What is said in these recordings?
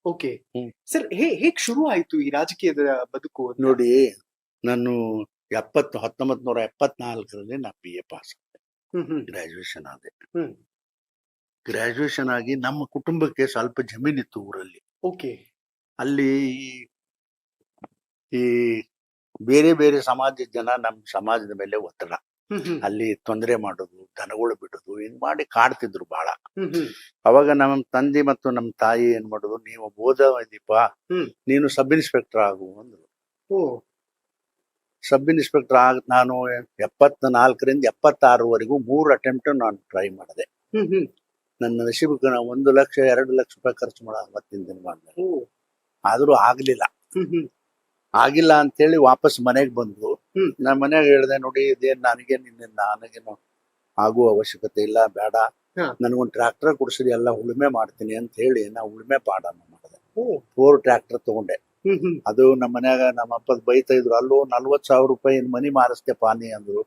Okay. ಹ್ಮ್. Sir ಹೇಗ್ ಶುರು ಆಯ್ತು ಈ ರಾಜಕೀಯದ ಬದುಕು ಅಂತ? ನೋಡಿ, ನಾನು 1974ರಲ್ಲಿ ನಾ BA ಪಾಸ್ ಹ್ಮ್ ಹ್ಮ್ ಗ್ರಾಜುಯೇಷನ್ ಆದೆ. ಹ್ಮ್. ಗ್ರಾಜುಯೇಷನ್ ಆಗಿ ನಮ್ಮ ಕುಟುಂಬಕ್ಕೆ ಸ್ವಲ್ಪ ಜಮೀನಿತ್ತು ಊರಲ್ಲಿ. ಓಕೆ. ಅಲ್ಲಿ ಈ ಬೇರೆ ಬೇರೆ ಸಮಾಜದ ಜನ ನಮ್ಮ ಸಮಾಜದ ಮೇಲೆ ಒತ್ತಡ, ಹ್ಮ್ ಹ್ಮ್ ಅಲ್ಲಿ ತೊಂದರೆ ಮಾಡೋದು, ದನಗಳು ಬಿಡೋದು, ಹಿಂಗ್ ಮಾಡಿ ಕಾಡ್ತಿದ್ರು ಬಹಳ. ಹ್ಮ್ ಹ್ಮ್ ಅವಾಗ ನಮ್ಮ ತಂದೆ ಮತ್ತು ನಮ್ಮ ತಾಯಿ ಏನ್ ಮಾಡೋದು, ನೀವು ಓದಪ್ಪ, ಹ್ಮ್. ನೀನು ಸಬ್ ಇನ್ಸ್ಪೆಕ್ಟರ್ ಆಗು ಅಂದ್ರು. ಓ. ಸಬ್ ಇನ್ಸ್ಪೆಕ್ಟರ್ ನಾನು 74ರಿಂದ 76ವರೆಗೂ 3 ಅಟೆಂಪ್ಟ್ ನಾನು ಟ್ರೈ ಮಾಡಿದೆ. ಹ್ಮ್ ಹ್ಮ್. ನನ್ನ ನಸೀಬಕ್ಕೆ ನಾವು 1 ಲಕ್ಷ 2 ಲಕ್ಷ ರೂಪಾಯಿ ಖರ್ಚು ಮಾಡೋ ಅವತ್ತಿನ ದಿನಮಾನದಲ್ಲಿ. ಓ. ಆದ್ರೂ ಆಗ್ಲಿಲ್ಲ. ಹ್ಮ್ ಹ್ಮ್ ಆಗಿಲ್ಲ ಅಂತೇಳಿ ವಾಪಸ್ ಮನೆಗೆ ಬಂದು ಹ್ಮ್. ನಮ್ಮ ಮನೆಯಾಗ ಹೇಳಿದೆ, ನೋಡಿ ಇದೇನ್ ನನಗೇನು ಆಗುವ ಅವಶ್ಯಕತೆ ಇಲ್ಲ, ಬೇಡ, ಹಾ. ನನಗೊಂದು ಟ್ರ್ಯಾಕ್ಟರ್ ಕೊಡಿಸಿರಿ, ಎಲ್ಲ ಉಳುಮೆ ಮಾಡ್ತೀನಿ ಅಂತ ಹೇಳಿ ನಾ ಉಳುಮೆ ಪಾಠ ಮಾಡಿದೆ. ಓ. 4 ಟ್ರ್ಯಾಕ್ಟರ್ ತಗೊಂಡೆ. ಹ್ಮ್ ಹ್ಮ್ ಅದು ನಮ್ಮ ಮನ್ಯಾಗ ನಮ್ಮ ಅಪ್ಪದ್ ಬೈತಾ ಇದ್ರು, ಅಲ್ಲೂ 40,000 ರೂಪಾಯಿ ಮನಿ ಮಾರಿಸ್ತೇಪ ನೀ ಅಂದ್ರು.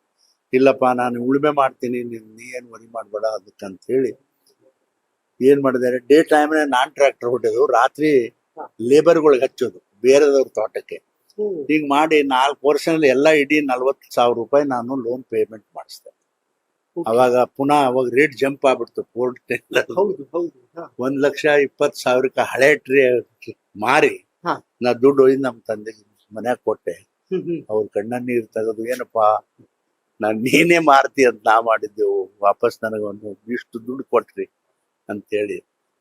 ಇಲ್ಲಪ್ಪ, ನಾನು ಉಳುಮೆ ಮಾಡ್ತೀನಿ, ನೀ ಏನ್ ವರಿ ಮಾಡ್ಬೇಡ ಅದಕ್ಕಂತ ಹೇಳಿ ಏನ್ ಮಾಡಿದ್ದಾರೆ, ಡೇ ಟೈಮ್ ನಾನ್ ಟ್ರ್ಯಾಕ್ಟರ್ ಹೊಡೆದು ರಾತ್ರಿ ಲೇಬರ್ಗಳಿಗೆ ಹಚ್ಚೋದು ಬೇರೆದವ್ರ ತೋಟಕ್ಕೆ. ಓ. ಹಿಂಗ್ ಮಾಡಿ 4 ವರ್ಷದಲ್ಲಿ ಎಲ್ಲ ಇಡೀ 40,000 ರೂಪಾಯಿ ನಾನು ಲೋನ್ ಪೇಮೆಂಟ್ ಮಾಡಿಸ್ದೆ. ಓಕೆ. ಅವಾಗ ಪುನಃ ರೇಟ್ ಜಂಪ್ ಆಗ್ಬಿಡ್ತು. ಹೌದು ಹೌದು. ಹಾ. 1,20,000 ಹಳೆ ಟ್ರೀ ಮಾರಿ ಹಾ. ನಾ ದುಡ್ಡು ಒಯ್ದು ನಮ್ಮ ತಂದೆಗೆ ಮನ್ಯಾಗ ಕೊಟ್ಟೆ. ಹ್ಮ್ ಹ್ಮ್ ಅವ್ರ ಕಣ್ಣ ನೀರು ತೆಗೆದು, ಏನಪ್ಪಾ ನೀನೇ ಮಾರ್ತಿ ಅಂತ ನಾ ಮಾಡಿದ್ದೆವು, ವಾಪಸ್ ನನಗೊಂದು ಇಷ್ಟು ದುಡ್ಡು ಕೊಟ್ರಿ ಅಂತೇಳಿ.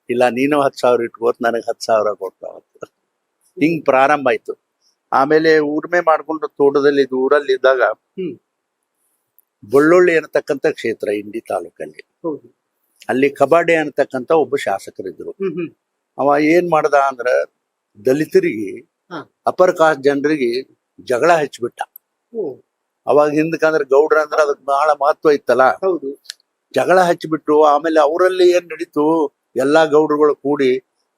ಇಲ್ಲ, ನೀನು 10,000 ಇಟ್ಕೋತ್, ನನಗೆ 10,000 ಕೊಟ್ಟು. ಅವತ್ತು ಹಿಂಗ್ ಪ್ರಾರಂಭ ಆಯ್ತು. ಆಮೇಲೆ ಉಳುಮೆ ಮಾಡ್ಕೊಂಡು ತೋಟದಲ್ಲಿ ಊರಲ್ಲಿ ಇದ್ದಾಗ ಹ್ಮ್. ಬಳ್ಳೊಳ್ಳಿ ಅನ್ನತಕ್ಕಂಥ ಕ್ಷೇತ್ರ ಇಂಡಿ ತಾಲೂಕಲ್ಲಿ, ಹೌದು. ಅಲ್ಲಿ ಕಬಾಡೆ ಅನ್ನತಕ್ಕಂಥ ಒಬ್ಬ ಶಾಸಕರಿದ್ರು. ಹ್ಮ್ ಹ್ಮ್ ಅವ ಏನ್ ಮಾಡ್ದ ಅಂದ್ರ, ದಲಿತರಿಗೆ, ಹಾ. ಅಪರ್ ಕಾಸ್ಟ್ ಜನರಿಗೆ ಜಗಳ ಹಚ್ಚಿಬಿಟ್ಟ. ಓ. ಅವಾಗ ಹಿಂದಕ್ಕಂದ್ರೆ ಗೌಡ್ರ ಅಂದ್ರೆ ಅದಕ್ಕೆ ಬಹಳ ಮಹತ್ವ ಇತ್ತಲ್ಲ. ಹೌದು. ಜಗಳ ಹಚ್ಚಿಬಿಟ್ಟು ಆಮೇಲೆ ಅವರಲ್ಲಿ ಏನ್ ನಡೀತು, ಎಲ್ಲಾ ಗೌಡ್ರುಗಳು ಕೂಡಿ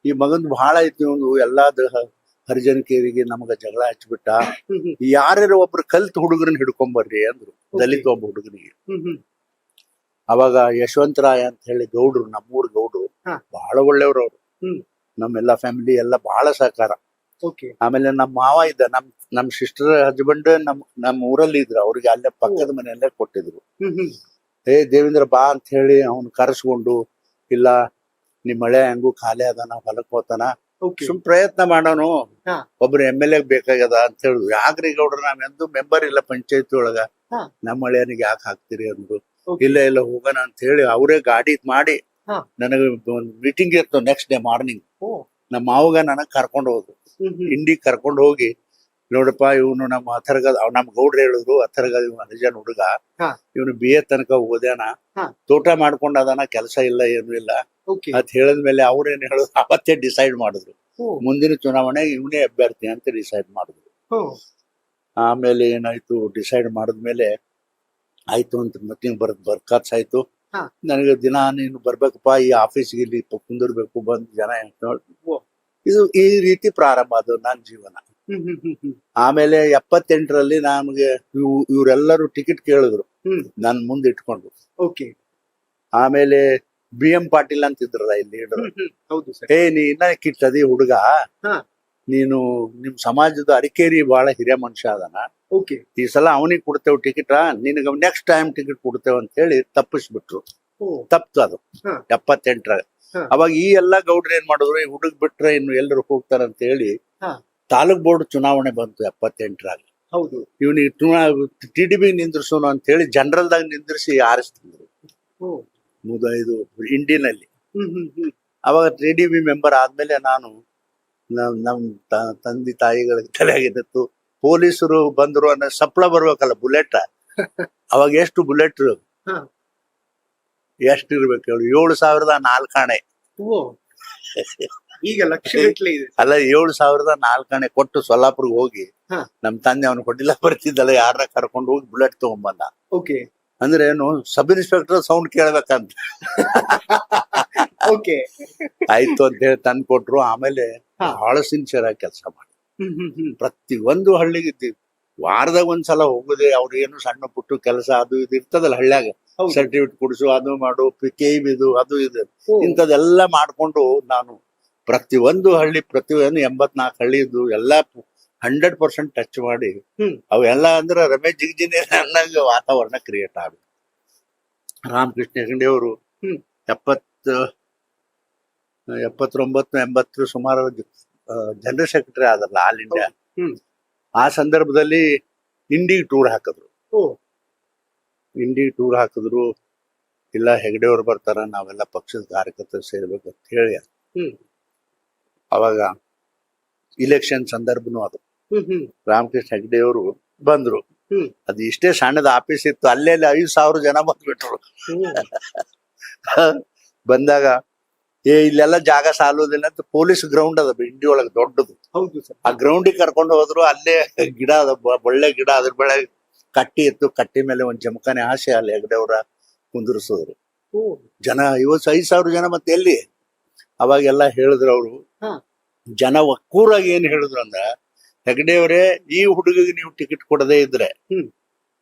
ಈ ಮಗಂದು ಬಹಳ ಐತಿ ಒಂದು ಎಲ್ಲಾದ ಹರಿಜನಕೇರಿಗೆ ನಮಗ ಜಗಳ ಹಚ್ಚಿಬಿಟ್ಟ, ಹ್ಮ್ ಹ್ಮ್ ಯಾರ್ಯಾರು ಒಬ್ರು ಕಲ್ತ್ ಹುಡುಗರನ್ನ ಹಿಡ್ಕೊಂಬರ್ರಿ ಅಂದ್ರು. ದಲಿತ ಒಬ್ಬ ಹುಡುಗನಿಗೆ. ಹ್ಮ್ ಹ್ಮ್ ಅವಾಗ ಯಶವಂತರಾಯ ಅಂತ ಹೇಳಿ ಗೌಡ್ರು, ನಮ್ಮೂರ್ ಗೌಡ್ರು, ಹಾ. ಬಹಳ ಒಳ್ಳೆಯವ್ರು ಅವ್ರು. ಹ್ಮ್. ನಮ್ಮೆಲ್ಲಾ ಫ್ಯಾಮಿಲಿ ಎಲ್ಲ ಬಹಳ ಸಹಕಾರ. ಓಕೆ. ಆಮೇಲೆ ನಮ್ಮ ಮಾವ ಇದ್ದ, ನಮ್ ಸಿಸ್ಟರ್ ಹಸ್ಬೆಂಡ್ ನಮ್ಮ ಊರಲ್ಲಿ ಇದ್ರು, ಅವ್ರಿಗೆ ಅಲ್ಲೇ ಪಕ್ಕದ ಮನೆಯಲ್ಲೇ ಕೊಟ್ಟಿದ್ರು. ಹ್ಮ್ ಹ್ಮ್ ದೇವೇಂದ್ರ ಬಾ ಅಂತ ಹೇಳಿ ಅವ್ನು ಕರೆಸ್ಕೊಂಡು, ಇಲ್ಲ ನಿಮ್ ಮಳೆ ಹೆಂಗೂ ಖಾಲಿ ಅದಾನ, ಹೊಲಕ್ ಹೋತಾನ, ಓಕೆ. ಸುಮ್ ಪ್ರಯತ್ನ ಮಾಡೋನು, ಹಾ. ಒಬ್ರು MLA ಬೇಕಾಗ್ಯದ ಅಂತ ಹೇಳಿದ್ರು. ಯಾಕ್ರಿ ಗೌಡ್ರ, ನಾವೆಂದು ಮೆಂಬರ್ ಇಲ್ಲ ಪಂಚಾಯತಿ ಒಳಗ, ಹಾ. ನಮ್ಮ ಮಳೆಯನಿಗೆ ಯಾಕೆ ಹಾಕ್ತಿರಿ ಅಂದ್ರು. ಓಕೆ. ಇಲ್ಲ ಹೋಗೋಣ ಅಂತ ಹೇಳಿ ಅವರೇ ಗಾಡಿ ಮಾಡಿ ಹಾ. ನನಗೆ ಒಂದು ಮೀಟಿಂಗ್ ಇತ್ತು ನೆಕ್ಸ್ಟ್ ಡೇ ಮಾರ್ನಿಂಗ್. ಓ. ನಮ್ಮ ಮಾವಗ ನನಗ್ ಕರ್ಕೊಂಡು ಹೋದ್ರು. ಹ್ಮ್ ಹ್ಮ್ ಇಂಡಿ ಕರ್ಕೊಂಡು ಹೋಗಿ, ನೋಡಪ್ಪ ಇವನು ನಮ್ಮ ಅಥರ್ಗದ, ನಮ್ ಗೌಡ್ರು ಹೇಳಿದ್ರು, ಅಥರ್ಗದ ಇವ್ ಹರಿಜನ್ ಹುಡುಗ, ಹಾ. ಇವನು BA ತನಕ ಓದ್ಯಾನ, ಹಾ. ತೋಟ ಮಾಡ್ಕೊಂಡ್ ಅದಾನ, ಕೆಲಸ ಇಲ್ಲ ಏನು ಇಲ್ಲ ಓಕೆ. ಅಂತ ಹೇಳಿದ್ಮೇಲೆ ಅವ್ರೇನ್ ಹೇಳುದು, ಅವತ್ತೇ ಡಿಸೈಡ್ ಮಾಡಿದ್ರು, ಓ. ಮುಂದಿನ ಚುನಾವಣೆ ಇವನೇ ಅಭ್ಯರ್ಥಿ ಅಂತ ಡಿಸೈಡ್ ಮಾಡಿದ್ರು. ಓ. ಆಮೇಲೆ ಏನಾಯ್ತು, ಡಿಸೈಡ್ ಮಾಡಿದ್ಮೇಲೆ ಆಯ್ತು ಅಂತ ಮೀಟಿಂಗ್ ಬರ್ಕಾಸ್ ಆಯ್ತು. ಹಾ. ನನಗೆ ದಿನ ನೀನು ಬರ್ಬೇಕಪ್ಪ ಈ ಆಫೀಸ್ಗೆ, ಇಲ್ಲಿ ಕುಂದಿರ್ಬೇಕು, ಬಂದ್ ಜನ ಓ. ಇದು ಈ ರೀತಿ ಪ್ರಾರಂಭ ಆದ ನನ್ನ ಜೀವನ. ಹ್ಮ್ ಹ್ಮ್ ಹ್ಮ್ ಹ್ಮ್ ಆಮೇಲೆ 78ರಲ್ಲಿ ನಮ್ಗೆ ಇವರೆಲ್ಲರೂ ಟಿಕೆಟ್ ಕೇಳಿದ್ರು, ಹ್ಮ್. ನನ್ ಮುಂದೆ ಇಟ್ಕೊಂಡು. ಓಕೆ. ಆಮೇಲೆ BM ಪಾಟೀಲ್ ಅಂತಿದ್ರಲ್ಲ ಇಲ್ಲಿ ಲೀಡರ್, ಹ್ಮ್ ಹ್ಮ್ ಹೌದು ಸರ್. ನೀ ಇನ್ನ ಕಿಟ್ಟದಿ ಹುಡುಗ, ಹಾ. ನೀನು ನಿಮ್ ಸಮಾಜದ ಅರಿಕೇರಿ ಬಹಳ ಹಿರಿಯ ಮನುಷ್ಯ ಅದನ, ಓಕೆ. ಈ ಸಲ ಅವನಿಗೆ ಕೊಡ್ತೇವ್ ಟಿಕೆಟ್, ನಿನಗ ನೆಕ್ಸ್ಟ್ ಟೈಮ್ ಟಿಕೆಟ್ ಕೊಡ್ತೇವೆ ಅಂತ ಹೇಳಿ ತಪ್ಪಿಸ್ಬಿಟ್ರು. ಓ. ತಪ್ತು ಅದು ಹಾ. 78ರ. ಹಾ. ಅವಾಗ ಈ ಎಲ್ಲಾ ಗೌಡ್ರು ಏನ್ ಮಾಡಿದ್ರು, ಈ ಹುಡುಗ್ ಬಿಟ್ರೆ ಇನ್ನು ಎಲ್ಲರೂ ಹೋಗ್ತಾರಂತ ಹೇಳಿ ಹಾ. ತಾಲೂಕ್ ಬೋರ್ಡ್ ಚುನಾವಣೆ ಬಂತು 78ರಾಗ. ಹೌದು. ಇವನಿಗೆ TDB ನಿಂದ್ರಿಸೋನು ಅಂತ ಹೇಳಿ ಜನರಲ್ದಾಗ ನಿಂದ್ರಿಸಿ ಆರಿಸ್ತಿದ್ರು. ಓ. ಇದು ಇಂಡಿನಲ್ಲಿ. ಹ್ಮ್ ಹ್ಮ್ ಹ್ಮ್ ಅವಾಗ TDB ಮೆಂಬರ್ ಆದ್ಮೇಲೆ ನಾನು ನಮ್ ತಂದೆ ತಾಯಿಗಳಿಗೆ ತಲೆಯಾಗಿತ್ತು, ಪೊಲೀಸರು ಬಂದ್ರು ಅನ್ನೋ ಸಪ್ಲ ಬರ್ಬೇಕಲ್ಲ ಬುಲೆಟ್. ಅವಾಗ ಎಷ್ಟು ಬುಲೆಟ್ ಹಾ. ಎಷ್ಟು ಇರ್ಬೇಕು ಹೇಳು, 7,004 ಆಣೆ. ಓ. ಈಗ ಲಕ್ಷಗಟ್ಲೆ ಇದೆ. ಅಲ್ಲ, 7,004 ಆಣೆ ಕೊಟ್ಟು ಸೊಲ್ಲಾಪುರ್ಗೆ ಹೋಗಿ, ಹಾ. ನಮ್ ತಂದೆ ಅವನು ಹೊಡಿಲ್ಲ ಬರ್ತಿದ್ದಲ್ಲ, ಯಾರನ್ನ ಕರ್ಕೊಂಡು ಹೋಗಿ ಬುಲೆಟ್ ತಗೊಂಡ್ಬಂದ. ಓಕೆ. ಅಂದ್ರೆ ಏನು, ಸಬ್ ಇನ್ಸ್ಪೆಕ್ಟರ್ ಸೌಂಡ್ ಕೇಳ್ಬೇಕಂತ. ಓಕೆ. ಆಯ್ತು ಅಂತ ಹೇಳಿ ತಂದು ಕೊಟ್ರು. ಆಮೇಲೆ ಹಾ. ಬಹಳ ಸಿನ್ಸಿಯರ್ ಆಗಿ ಕೆಲಸ ಮಾಡಿ ಹ್ಮ್ ಹ್ಮ್ ಹ್ಮ್ ಪ್ರತಿ ಒಂದು ಹಳ್ಳಿಗೆ ವಾರದಾಗ ಒಂದ್ಸಲ ಹೋಗುದೇ, ಅವ್ರು ಏನು ಸಣ್ಣ ಪುಟ್ಟು ಕೆಲಸ ಅದು ಇದು ಇರ್ತದಲ್ಲ ಹಳ್ಳ್ಯಾಗ, ಹೌದು. ಸರ್ಟಿಫಿಕೇಟ್ ಕೊಡಿಸು, ಅದು ಮಾಡು, KIB ಇದು ಅದು ಇದು ಓ. ಇಂಥದೆಲ್ಲ ಮಾಡ್ಕೊಂಡು ನಾನು ಪ್ರತಿಯೊಂದು ಹಳ್ಳಿ 84 ಹಳ್ಳಿ ಇದ್ದು ಎಲ್ಲಾ 100% ಟಚ್ ಮಾಡಿ ಹ್ಮ್. ಅವೆಲ್ಲ ಅಂದ್ರೆ ರಮೇಶ್ ಜಿಗಜಿನೇ ಅನ್ನಂಗ ವಾತಾವರಣ ಕ್ರಿಯೇಟ್ ಆಗುತ್ತೆ. ರಾಮಕೃಷ್ಣ ಹೆಗಡೆ ಅವರು ಹ್ಮ್. 79 80 ಸುಮಾರು ಜನರಲ್ ಸೆಕ್ರೆಟರಿ ಆದಲ್ಲ ಆಲ್ ಇಂಡಿಯಾ. ಹ್ಮ್. ಆ ಸಂದರ್ಭದಲ್ಲಿ ಇಂಡಿಗೆ ಟೂರ್ ಹಾಕಿದ್ರು. ಓ ಇಂಡಿಗೆ ಟೂರ್ ಹಾಕಿದ್ರು. ಇಲ್ಲ ಹೆಗಡೆ ಅವ್ರು ಬರ್ತಾರ, ನಾವೆಲ್ಲ ಪಕ್ಷದ ಕಾರ್ಯಕರ್ತರು ಸೇರ್ಬೇಕು ಅಂತ ಹೇಳಿ ಹ್ಮ್. ಅವಾಗ ಇಲೆಕ್ಷನ್ ಸಂದರ್ಭನೂ ಅದು. ಹ್ಮ್. ಹ್ಮ್. ರಾಮಕೃಷ್ಣ ಹೆಗಡೆ ಅವರು ಬಂದ್ರು. ಹ್ಮ್. ಅದು ಇಷ್ಟೇ ಸಣ್ಣದ ಆಫೀಸ್ ಇತ್ತು, ಅಲ್ಲೇ 5,000 ಜನ ಬಂದ್ಬಿಟ್ರು. ಓ. ಬಂದಾಗ ಇಲ್ಲೆಲ್ಲ ಜಾಗ ಸಾಲೋದಿಲ್ಲ ಅಂತ ಪೊಲೀಸ್ ಗ್ರೌಂಡ್ ಅದ ಇಂಡಿ ಒಳಗೆ ದೊಡ್ಡದು. ಹೌದು ಸರ್. ಆ ಗ್ರೌಂಡಿಗೆ ಕರ್ಕೊಂಡು ಹೋದ್ರು. ಅಲ್ಲೇ ಗಿಡ ಅದ, ಒಳ್ಳೆ ಗಿಡ, ಅದ್ರ ಬೆಳೆ ಕಟ್ಟಿ ಇತ್ತು. ಕಟ್ಟಿ ಮೇಲೆ ಒಂದ್ ಜಮಖಾನೆ ಆಸೆ ಅಲ್ಲಿ ಹೆಗಡೆ ಅವರ ಕುಂದಿರಿಸಿದ್ರು. ಓ. ಜನ 5,000 ಜನ ಮತ್ತೆ ಎಲ್ಲಿ. ಅವಾಗೆಲ್ಲ ಹೇಳಿದ್ರು ಅವರು. ಹಾ. ಜನ ಒಕ್ಕೂರಾಗಿ ಏನ್ ಹೇಳಿದ್ರು ಅಂದ್ರ, ಹೆಗಡೆಯವರೇ ಈ ಹುಡುಗಿಗೆ ನೀವು ಟಿಕೆಟ್ ಕೊಡದೇ ಇದ್ರೆ ಹ್ಮ್.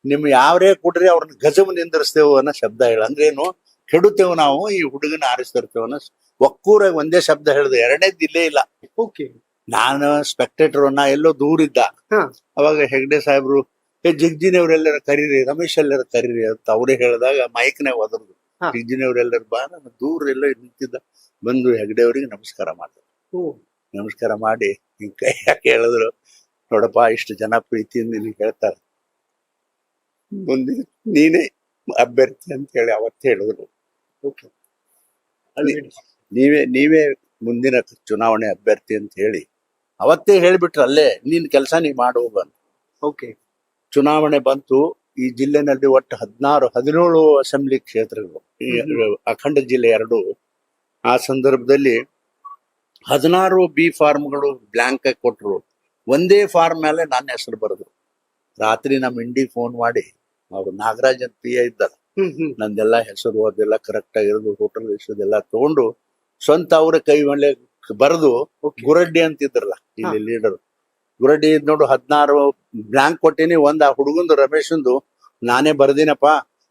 ನಿಮ್ ಯಾವ್ರೇ ಕೊಡ್ರಿ ಅವ್ರನ್ನ ಗಜಮ್ ನಿಂದಿರಿಸ್ತೇವೆ ಅನ್ನೋ ಶಬ್ದ ಹೇಳ. ಅಂದ್ರೇನು, ಕೆಡುತ್ತೇವೆ ನಾವು, ಈ ಹುಡುಗನ ಆರಿಸ್ತಿರ್ತೇವೆ ಅನ್ನೋ ಒಕ್ಕೂರಾಗಿ ಒಂದೇ ಶಬ್ದ ಹೇಳಿದ್ರು. ಎರಡನೇದ್ ಇಲ್ಲೇ ಇಲ್ಲ. ಓಕೆ. ನಾನು ಸ್ಪೆಕ್ಟೇಟರ್ ಎಲ್ಲೋ ದೂರ ಇದ್ದ. ಹಾ. ಅವಾಗ ಹೆಗಡೆ ಸಾಹೇಬ್ರು ಜಿಗ್ಜಿನವ್ರೆಲ್ಲರ ಕರೀರಿ, ರಮೇಶ್ ಎಲ್ಲರ ಕರೀರಿ ಅಂತ ಅವರೇ ಹೇಳಿದಾಗ ಮೈಕ್ನಾಗ ಒದರ್ದು. ಹಾ. ಜಿಗ್ಜಿನವ್ರೆಲ್ಲರ ಬಾ, ನಾನು ದೂರ ಎಲ್ಲ ನಿಂತಿದ್ದ. ಬಂದು ಹೆಗಡೆ ಅವರಿಗೆ ನಮಸ್ಕಾರ ಮಾಡಿದ್ರು. ಓ. ನಮಸ್ಕಾರ ಮಾಡಿ ಹಿಂಗ್ ಕೈ ಹಾಕಿ ಹೇಳಿದ್ರು, ನೋಡಪ್ಪ ಇಷ್ಟು ಜನ ಪ್ರೀತಿಯಿಂದ ನಿನಗೆ ಹೇಳ್ತಾರೆ, ಮುಂದೆ ನೀನೇ ಅಭ್ಯರ್ಥಿ ಅಂತ ಹೇಳಿ ಅವತ್ತೇ ಹೇಳಿದ್ರು. ಓಕೆ. ಅದು ಹೇಳಿ. ನೀವೇ ಮುಂದಿನ ಚುನಾವಣೆ ಅಭ್ಯರ್ಥಿ ಅಂತ ಹೇಳಿ ಅವತ್ತೇ ಹೇಳ್ಬಿಟ್ರು. ಅಲ್ಲೇ ನಿನ್ ಕೆಲಸ ನೀ ಮಾಡುವ ಬಂದು. ಓಕೆ. ಚುನಾವಣೆ ಬಂತು. ಈ ಜಿಲ್ಲೆನಲ್ಲಿ ಒಟ್ಟು 17 ಅಸೆಂಬ್ಲಿ ಕ್ಷೇತ್ರಗಳು, ಈ ಅಖಂಡ ಜಿಲ್ಲೆ 2. ಆ ಸಂದರ್ಭದಲ್ಲಿ 16 ಬಿ ಫಾರ್ಮ್ಗಳು ಬ್ಲಾಂಕ್ ಆಗಿ ಕೊಟ್ರು. ಒಂದೇ ಫಾರ್ಮ್ ಮೇಲೆ ನನ್ನ ಹೆಸರು ಬರೆದ್ರು. ರಾತ್ರಿ ನಮ್ಮ ಇಂಡಿ ಫೋನ್ ಮಾಡಿ, ಅವ್ರು ನಾಗರಾಜ್ ಅಂತ PA ಇದ್ದಾರೆ, ಹ್ಮ್. ಹ್ಮ್. ನಂದೆಲ್ಲ ಹೆಸರು ಅದೆಲ್ಲ ಕರೆಕ್ಟ್ ಆಗಿರೋದು, ಹೋಟೆಲ್ ಹೆಸರುದೆಲ್ಲ ತಗೊಂಡು ಸ್ವಂತ ಅವರ ಕೈ ಮೇಲೆ ಬರೆದು, ಗುರಡ್ಡಿ ಅಂತಿದ್ರಲ್ಲ ಇಲ್ಲಿ ಲೀಡರ್, ಗುರಡ್ಡಿ ಇದ್ ನೋಡು 16 ಬ್ಲಾಂಕ್ ಕೊಟ್ಟಿನಿ, ಒಂದ್ ಆ ಹುಡುಗಂದು ರಮೇಶಂದು ನಾನೇ ಬರ್ದಿನಪ್ಪ,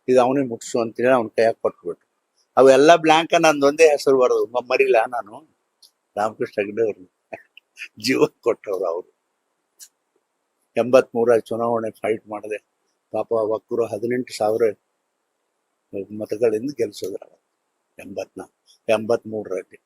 ಇದು ಅವನೇ ಮುಟ್ಸು ಅಂತೇಳಿ ಅವ್ನ ಕೈಯಾಗ ಕೊಟ್ಬಿಟ್ರು. ಅವೆಲ್ಲ ಬ್ಲಾಂಕ್ ನಂದೊಂದೇ ಹೆಸರು ಬರೋದು. ಮರಿಲ್ಲ ನಾನು ರಾಮಕೃಷ್ಣ ಹೆಗಡೆ ಅವ್ರನ್ನ ಜೀವ ಕೊಟ್ಟವ್ರು. ಅವರು 83 ಚುನಾವಣೆ ಫೈಟ್ ಮಾಡಿದೆ. ಪಾಪ ಒಕ್ಕೂರು 18,000 ಮತಗಳಿಂದ ಗೆಲ್ಸಿದ್ರು 83ರಲ್ಲಿ.